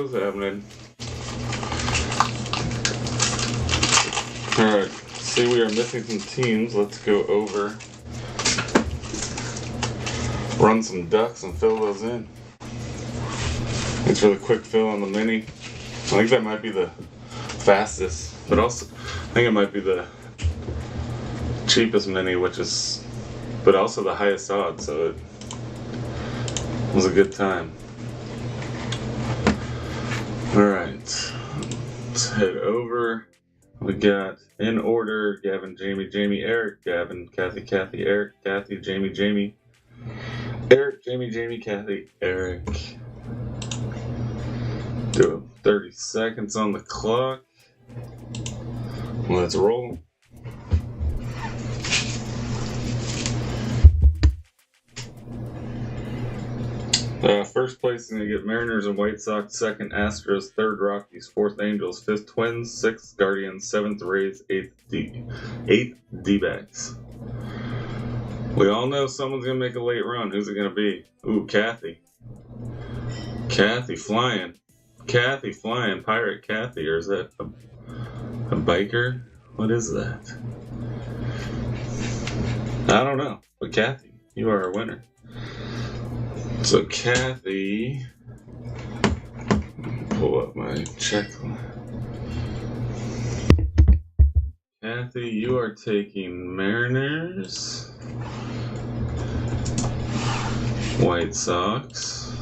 What's happening? Alright, see we are missing some teams. Let's go over. Run some ducks and fill those in. It's really quick fill on the mini. I think that might be the fastest, but also I think it might be the cheapest mini, but also the highest odds, so it was a good time. Alright, let's head over. We got in order Gavin, Jamie, Jamie, Eric, Gavin, Kathy, Kathy, Eric, Kathy, Jamie, Jamie, Eric, Jamie, Jamie, Kathy, Eric. Do 30 seconds on the clock. Let's roll. First place is going to get Mariners and White Sox, second Astros, third Rockies, fourth Angels, fifth Twins, sixth Guardians, seventh Rays, eighth D-backs. We all know someone's going to make a late run. Who's it going to be? Ooh, Kathy. Kathy flying. Kathy flying. Pirate Kathy. Or is that a biker? What is that? I don't know. But Kathy, you are our winner. So Kathy, pull up my checklist. Kathy, you are taking Mariners, White Sox,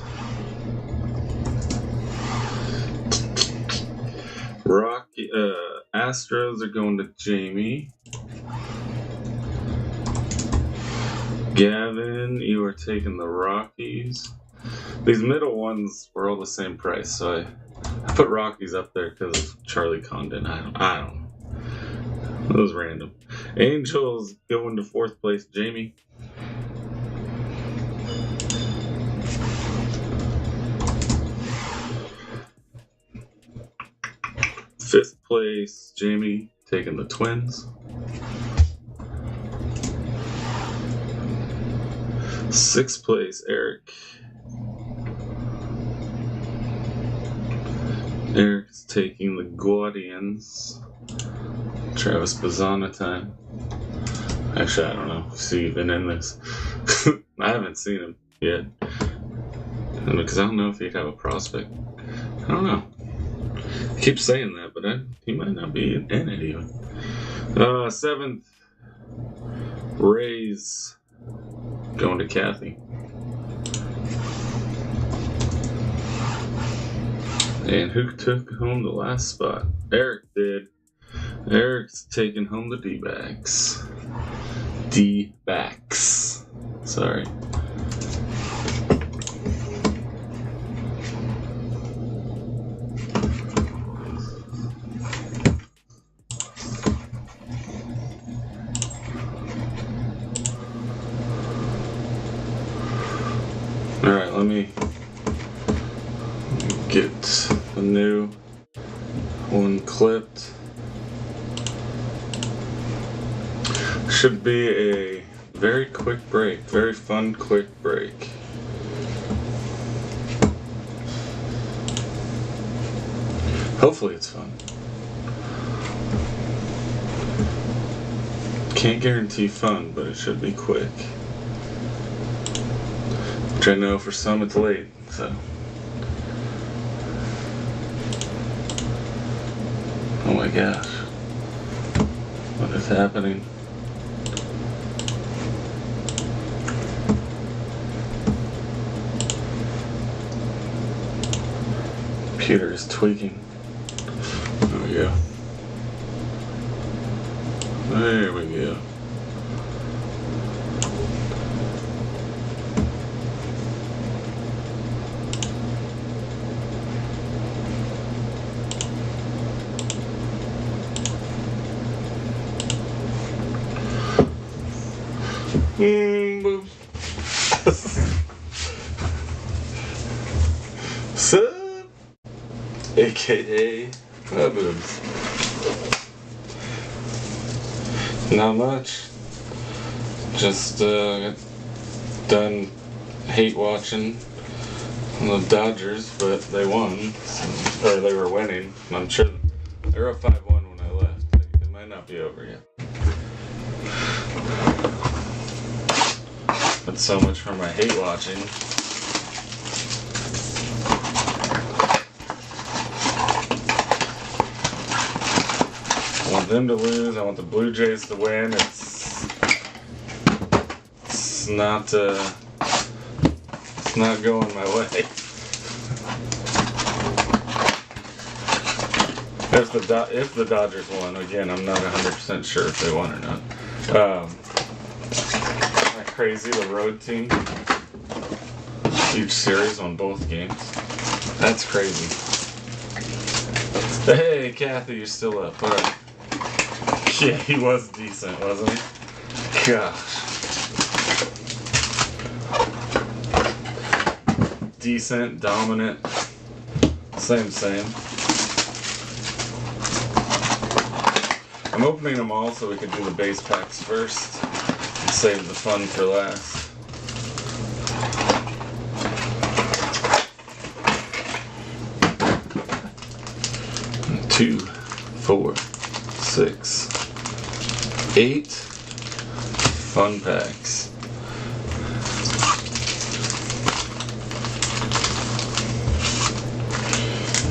Astros are going to Jamie. Gavin, you are taking the Rockies. These middle ones were all the same price, so I put Rockies up there because of Charlie Condon. I don't know. It was random. Angels going to fourth place. Jamie. Fifth place. Jamie taking the Twins. Sixth place, Eric. Eric's taking the Guardians. Travis Bazzana time. Actually, I don't know. Is he even in this? I haven't seen him yet. Because I don't know if he'd have a prospect. I don't know. I keep saying that, but he might not be in it even. Seventh, Rays. Going to Kathy. And who took home the last spot? Eric did. Eric's taking home the D-backs. D-backs. Sorry. Alright, let me get the new one clipped. Should be a very quick break, very fun quick break. Hopefully it's fun. Can't guarantee fun, but it should be quick. Which I know for some it's late, so. Oh my gosh. What is happening? Computer is tweaking. There we go. There we go. Sup? AKA boobs. Not much. Just got done hate watching the Dodgers, but they won, or they were winning. I'm sure they were up 5-1 when I left. It might not be over yet. But so much for my hate watching. I want them to lose. I want the Blue Jays to win. It's not going my way. If the Dodgers won, again, I'm not 100% sure if they won or not. Isn't that crazy? The road team, huge series on both games. That's crazy. Hey, Kathy, you're still up. All right. Yeah, he was decent, wasn't he? Gosh. Decent, dominant, same. I'm opening them all so we can do the base packs first and save the fun for last. Two, 4, 6, 8 fun packs.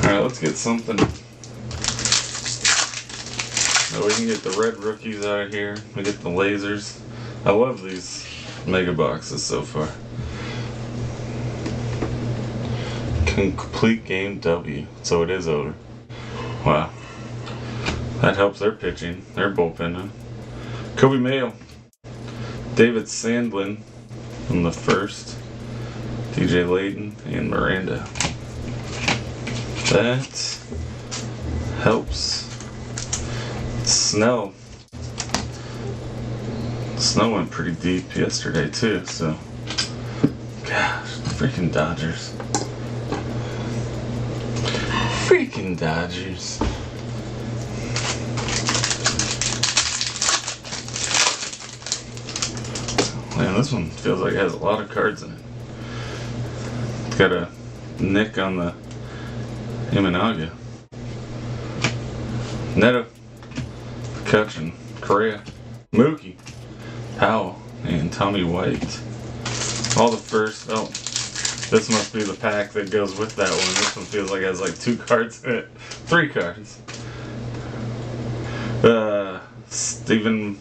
Alright, let's get something. We can get the red rookies out of here. We get the lasers. I love these mega boxes so far. Complete game W. So it is over. Wow. That helps their pitching. Their bullpen. Kobe Mayo. David Sandlin from the first. DJ Layton and Miranda. That helps. Snell went pretty deep yesterday too, so gosh, freaking Dodgers. Freaking Dodgers. Man, this one feels like it has a lot of cards in it. It's got a nick on the Imanaga. Neto, McCutchen, Correa, Mookie, Powell, and Tommy White. All the first. Oh, this must be the pack that goes with that one. This one feels like it has like 2 cards in it. 3 cards. Steven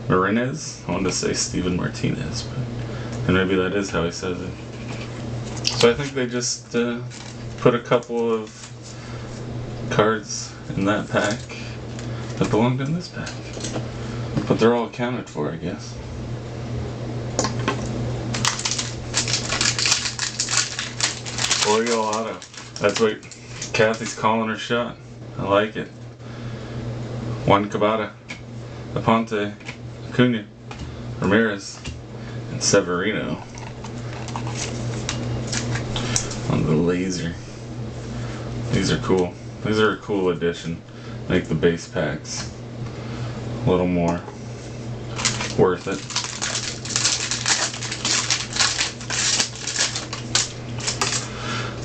Marinez. I wanted to say Steven Martinez, but and maybe that is how he says it. So I think they just put a couple of cards in that pack that belonged in this pack. But they're all accounted for, I guess. Oriole Auto. That's what Kathy's calling her shot. I like it. Juan Cabada, Aponte, Acuna, Ramirez, and Severino. On the laser. These are cool. These are a cool addition. Make the base packs a little more worth it.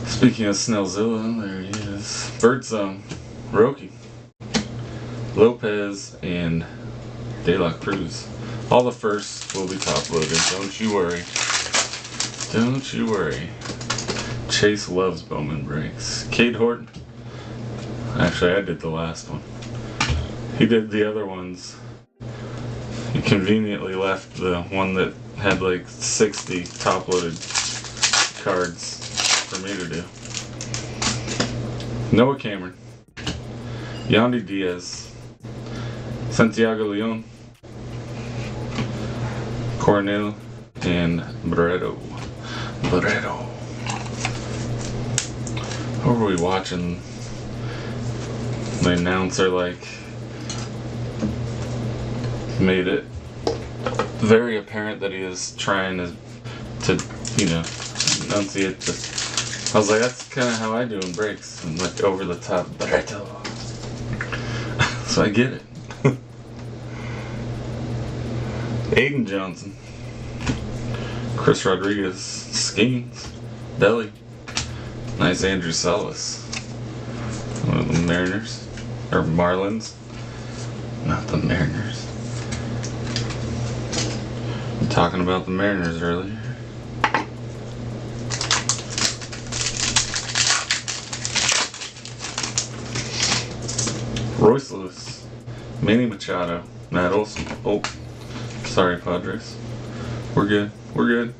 Speaking of Snellzilla, there he is. Birdsong, Roki, Lopez, and De La Cruz. All the firsts will be top loaded. Don't you worry. Don't you worry. Chase loves Bowman breaks. Cade Horton. Actually, I did the last one. He did the other ones. He conveniently left the one that had like 60 top-loaded cards for me to do. Noah Cameron. Yandy Diaz. Santiago Leon. Cornell. And Barreto. What were we watching? The announcer made it very apparent that he is trying to enunciate the. I was like, that's kind of how I do in breaks, and like over the top Barreto. So I get it. Aiden Johnson, Chris Rodriguez, Skeens, Belly. Nice Andrew Salas. One of the Mariners. Or Marlins. Not the Mariners. I'm talking about the Mariners earlier. Royce Lewis, Manny Machado, Matt Olson. Oh, sorry, Padres. We're good. We're good.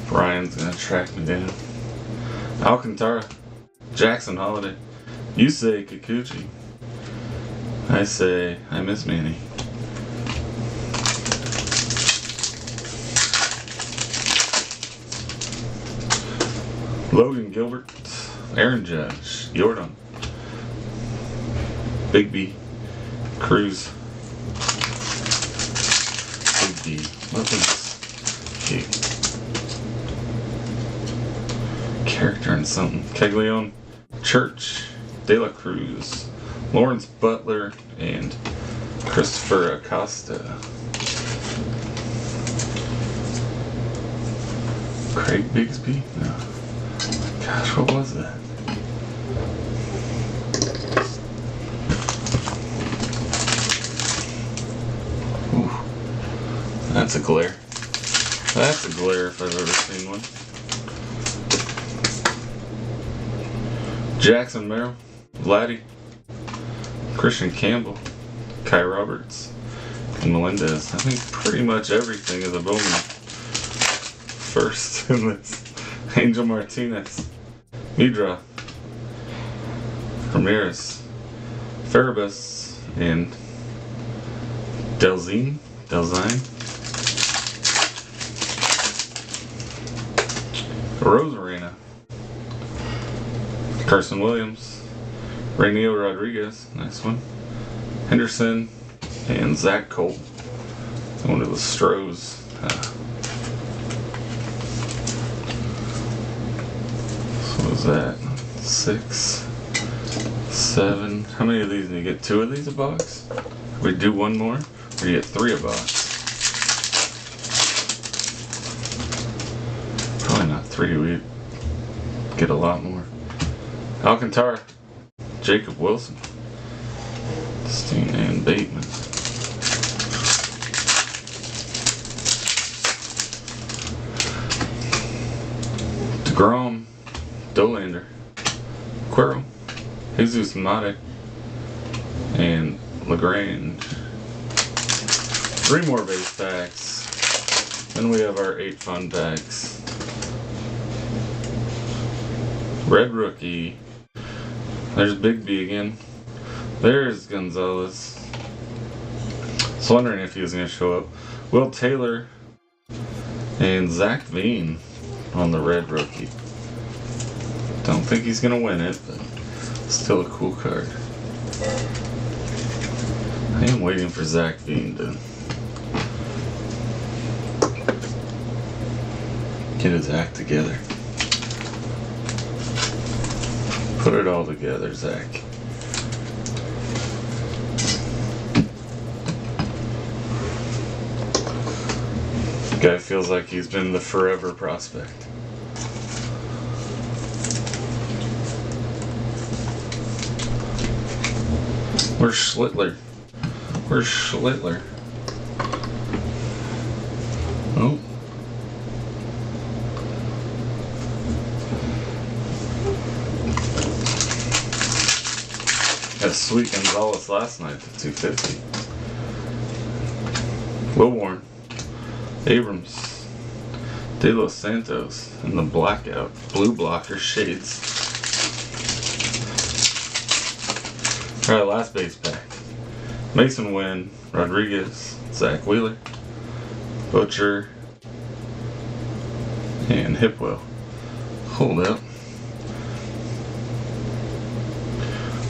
Brian's gonna track me down. Alcantara, Jackson Holiday. You say Kikuchi. I say I miss Manny. Logan Gilbert, Aaron Judge, Jordan, Big B, Cruz, Big B, weapons, character and something, Caglione, Church, De La Cruz, Lawrence Butler, and Christopher Acosta. Craig Bigsby? No. Gosh, what was that? Ooh, that's a glare. That's a glare if I've ever seen one. Jackson Merrill, Vladdy, Christian Campbell, Kai Roberts, and Melendez. I think pretty much everything is a Bowman first in this. Angel Martinez, Midra, Ramirez, Farabas, and Delzine, Rosarena, Carson Williams, Rainier Rodriguez, nice one, Henderson, and Zach Cole. One of the Stros. What was that? 6, 7. How many of these do you get? 2 of these a box? We do one more, or you get 3 a box? Probably not 3. We get a lot more. Alcantara, Jacob Wilson, Steen and Bateman. DeGrom, Dolander, Quero, Jesus Mate, and LaGrange. 3 more base packs. Then we have our 8 fun packs. Red Rookie. There's Big B again. There's Gonzalez. I was wondering if he was going to show up. Will Taylor and Zach Veen on the Red Rookie. Don't think he's going to win it, but still a cool card. I am waiting for Zach Veen to get his act together. Put it all together, Zach. The guy feels like he's been the forever prospect. Where's Schlittler? Where's Schlittler? Oh. Got Sweet Gonzalez last night for $250. Will Warren, Abrams, De Los Santos, and the blackout blue blocker shades. Alright, last base pack. Mason Wynn, Rodriguez, Zach Wheeler, Butcher, and Hipwell. Hold up.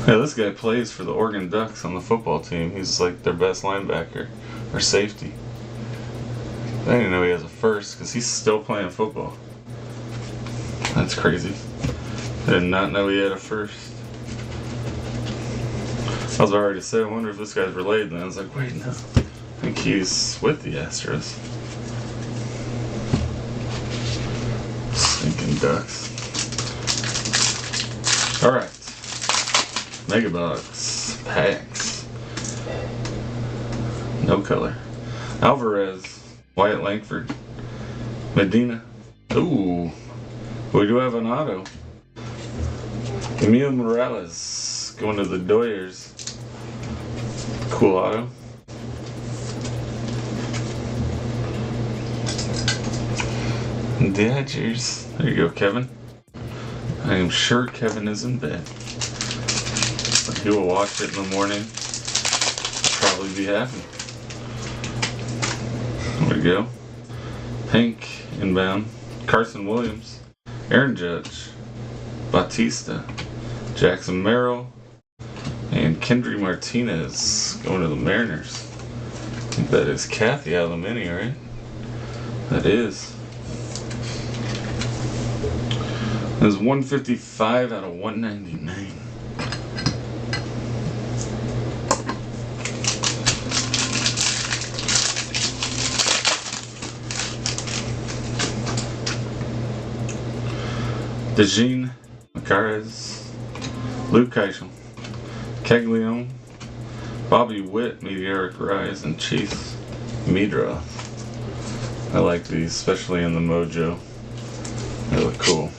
Yeah, this guy plays for the Oregon Ducks on the football team. He's like their best linebacker or safety. I didn't know he has a first because he's still playing football. That's crazy. I did not know he had a first. I was already to say, I wonder if this guy's related, and I was like, wait, no. I think he's with the Astros. Stinking Ducks. Alright. Megabucks. Packs. No color. Alvarez. Wyatt Langford. Medina. Ooh. We do have an auto. Emil Morales. Going to the Doyers. Cool auto. Dodgers. There you go, Kevin. I am sure Kevin is in bed. But he will watch it in the morning. He'll probably be happy. There we go. Pink inbound. Carson Williams. Aaron Judge. Bautista. Jackson Merrill. And Kendry Martinez going to the Mariners. I think that is Kathy out of the mini, right? That is. There's 155 out of 199. DeJean Macarez, Luke Keichel, Caglione, Bobby Witt, Meteoric Rise, and Chase Midra. I like these, especially in the Mojo. They look cool.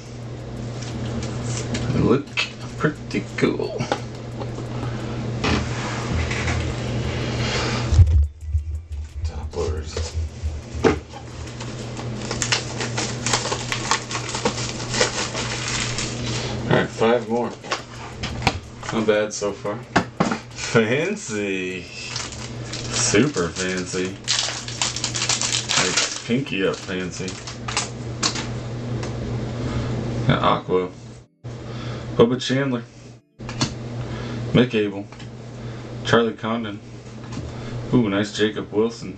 They look pretty cool. Top loaders. Alright, 5 more. Not bad so far. Fancy. Super fancy. Like pinky up fancy. Got Aqua. Bubba Chandler. Mick Abel. Charlie Condon. Ooh, nice Jacob Wilson.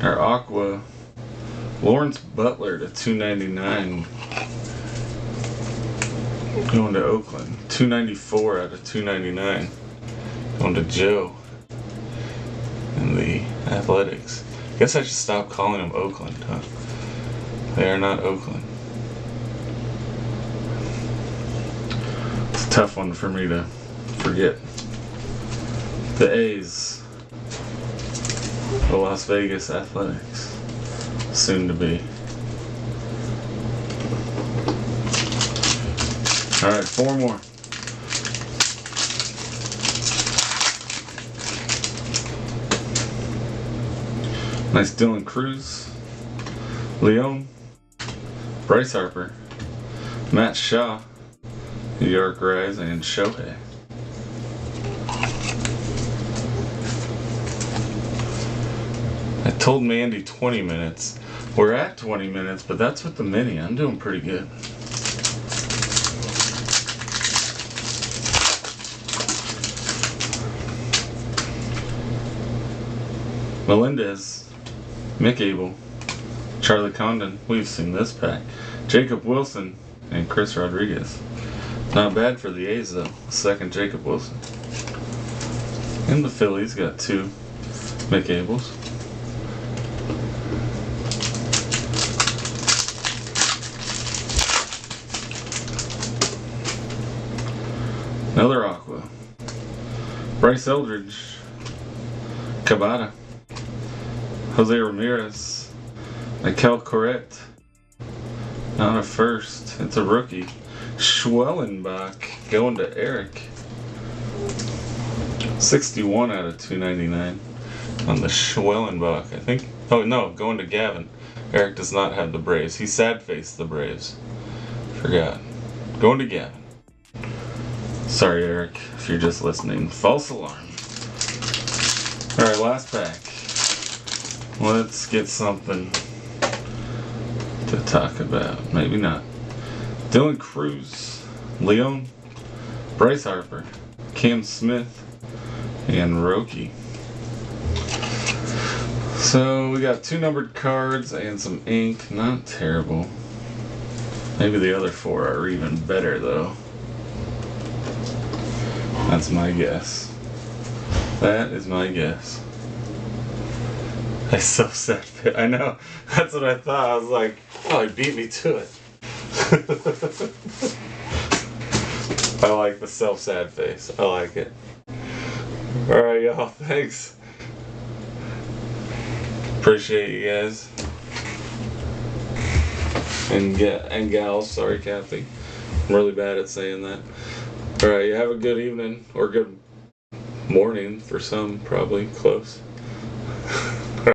Our Aqua. Lawrence Butler to 299. Going to Oakland. 294 out of 299. Going to Joe. And the Athletics. Guess I should stop calling them Oakland, huh? They are not Oakland. It's a tough one for me to forget. The A's. The Las Vegas Athletics. Soon to be. Alright, 4 more. Nice Dylan Cruz, Leon, Bryce Harper, Matt Shaw, New York Rise, and Shohei. I told Mandy 20 minutes. We're at 20 minutes, but that's with the mini. I'm doing pretty good. Melendez, Mick Abel, Charlie Condon, we've seen this pack, Jacob Wilson, and Chris Rodriguez. Not bad for the A's though, second Jacob Wilson. And the Phillies got 2 Mick Abels. Another Aqua. Bryce Eldridge, Cabada. Jose Ramirez, Mikel Corrette, not a first, it's a rookie. Schwellenbach going to Eric. 61 out of 299 on the Schwellenbach, I think. Oh no, going to Gavin. Eric does not have the Braves. He sad-faced the Braves. Forgot. Going to Gavin. Sorry, Eric, if you're just listening. False alarm. Alright, last pack. Let's get something to talk about. Maybe not. Dylan Cruz, Leon, Bryce Harper, Cam Smith, and Roki. So we got 2 numbered cards and some ink. Not terrible. Maybe the other 4 are even better though. That's my guess. That is my guess. I so sad. I know. That's what I thought. I was like, oh, he beat me to it. I like the self-sad face. I like it. Alright, y'all. Thanks. Appreciate you guys. And gals. Sorry, Kathy. I'm really bad at saying that. Alright, you have a good evening. Or good morning for some, probably. Close.